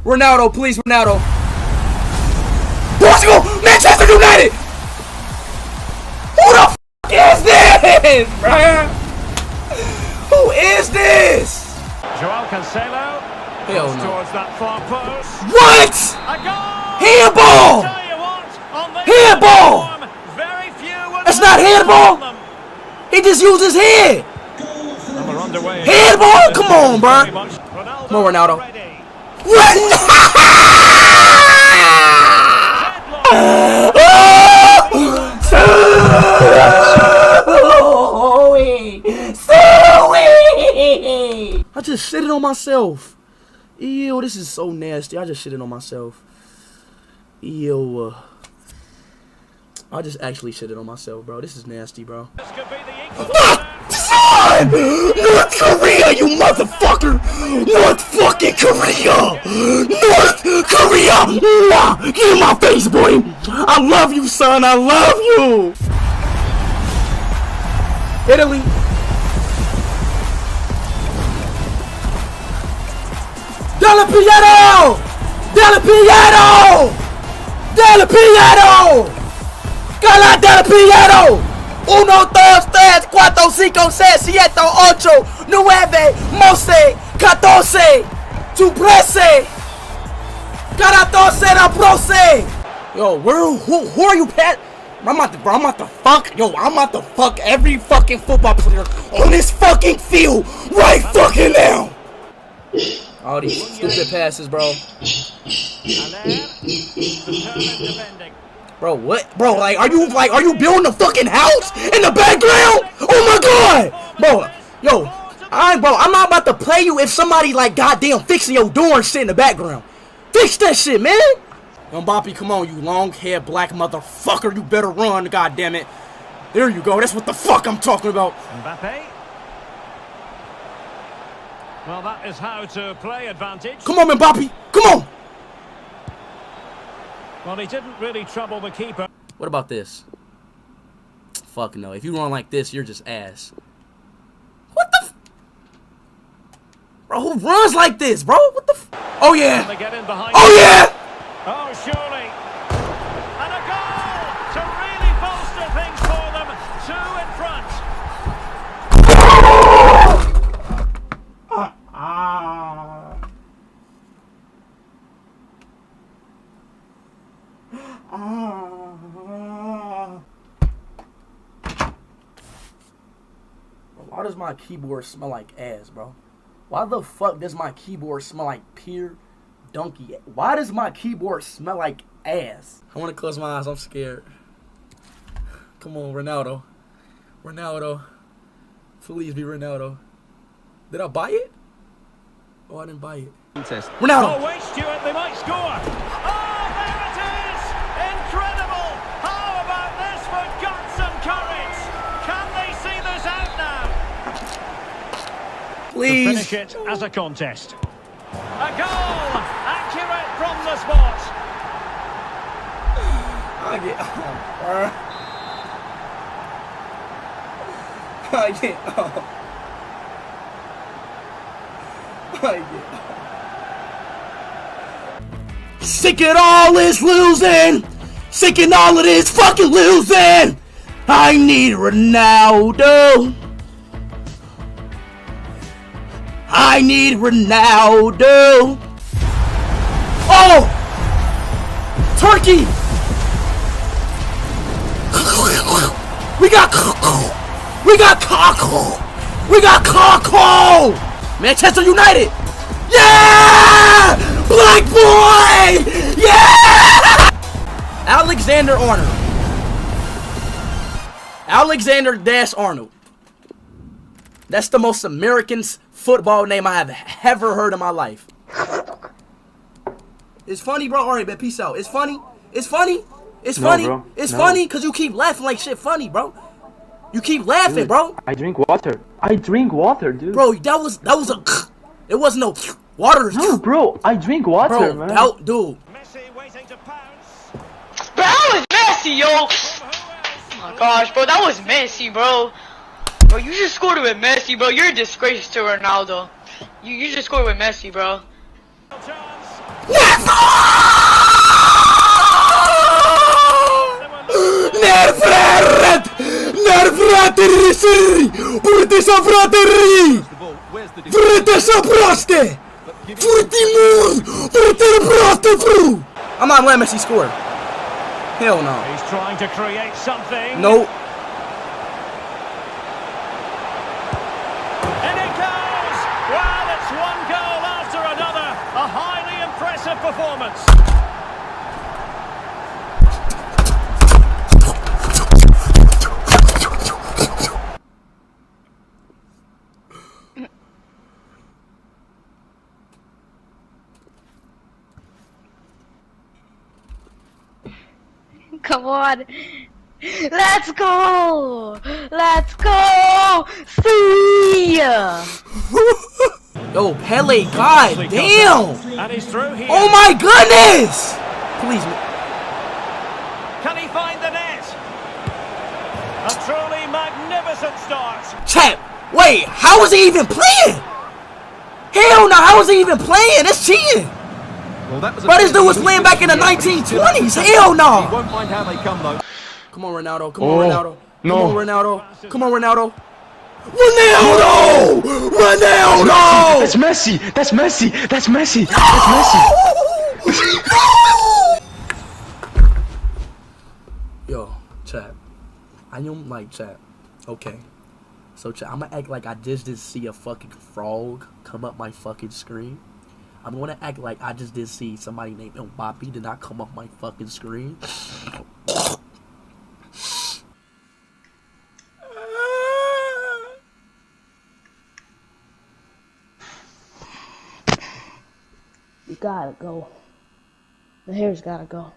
Ronaldo, please, Ronaldo. Portugal, Manchester United. Who the f is this, bruh? Who is this? Joao Cancelo. Hell no. Towards that far post. What? A goal. Handball. Tell you what, on the Handball. form, very few would That's not handball. He just used his head. And we're underway. Handball? Come on, bro. Come on, Ronaldo. I just shitted on myself. Ew, this is so nasty. I just shitted on myself. Ew. I just actually shitted on myself, bro. This is nasty, bro. This could be the equal. Son! North Korea, you motherfucker! North fucking Korea! North Korea! Mwah! Get in my face, boy! I love you, son! I love you! Italy. Del Piero! Del Piero! Del Piero! Cala Del Piero! 1, 2, 3, 4, 5, 6, 7, 8, 9, 11, 14, 13, 14, Yo, who are you, Pat? I'm about to fuck every fucking football player on this fucking field right fucking now. All these stupid passes, bro. Bro, what? Bro, are you building a fucking house in the background? Oh my god! Bro, yo, I'm not about to play you if somebody goddamn fixing your door and shit in the background. Fix that shit, man! Yo, Mbappe, come on, you long-haired black motherfucker. You better run, goddammit. There you go. That's what the fuck I'm talking about. Mbappe. Well, that is how to play advantage. Come on, Mbappe. Come on. Well, he didn't really trouble the keeper. What about this? Fuck no. If you run like this, you're just ass. What the f? Bro, who runs like this, bro? What the f? Oh, yeah. They get in behind. Oh, yeah. Oh, surely. And a goal to really bolster things for them. 2 in front. Why does my keyboard smell like ass, bro? Why the fuck does my keyboard smell like pure donkey? Why does my keyboard smell like ass? I want to close my eyes. I'm scared. Come on, Ronaldo. Ronaldo. Please be Ronaldo. Did I buy it? Oh, I didn't buy it. Ronaldo. Oh, wait, Stuart, they might score. Oh, there it is! Incredible! How about this for guts and courage? Can they see this out now? Please. To finish it as a contest. A goal! Accurate from the spot. I get I get I get Sick of all this losing. Sick of all of this fucking losing. I need Ronaldo. I need Ronaldo. Oh! Turkey! We got Coco! Manchester United! Yeah! Black boy! Yeah! Alexander Arnold. Alexander-Arnold. That's the most American football name I have ever heard in my life. It's funny, bro. Alright, man. Peace out. It's funny. It's funny. It's funny. Bro. It's funny because you keep laughing like shit funny, bro. You keep laughing, Dude, bro. I drink water. I drink water, dude. Bro, that was a. It wasn't no water. No, bro. I drink water, Bro, man. dude. Messi waiting to pounce. Bro, that was Messi, yo! Oh my gosh, bro, that was Messi, bro. Bro, you just scored with Messi, bro. You're a disgrace to Ronaldo. You just scored with Messi, bro. Chance. No! fratelli seri! Purte sa fratelli! Purte sa praste! Furti mur! Purte praste fru! I'm not letting Messi score. Hell no. He's trying to create something. Nope. And it goes! Well, it's one goal after another. A highly impressive performance. Come on. Let's go. Let's go. See ya. Yo, Pele, god damn! And he's through here. Oh my goodness! Please. Can he find the net? A truly magnificent start. Chat, wait, how was he even playing? Hell no, how was he even playing? That's cheating. Well, that was Bro, this dude was playing back in the 1920s. Hell no. He won't mind how they come though. Come on, Ronaldo. Come on, Ronaldo. no. Come on, Ronaldo. Come on, Ronaldo. Ronaldo! Ronaldo! That's Messi! That's Messi! That's Messi! That's Messi! Yo, chat. I am like chat. Okay. So chat, I'm gonna act like I just didn't see a fucking frog come up my fucking screen. I'm gonna act like I just did see somebody named Mbappe did not come up my fucking screen. You gotta go. The hair's gotta go.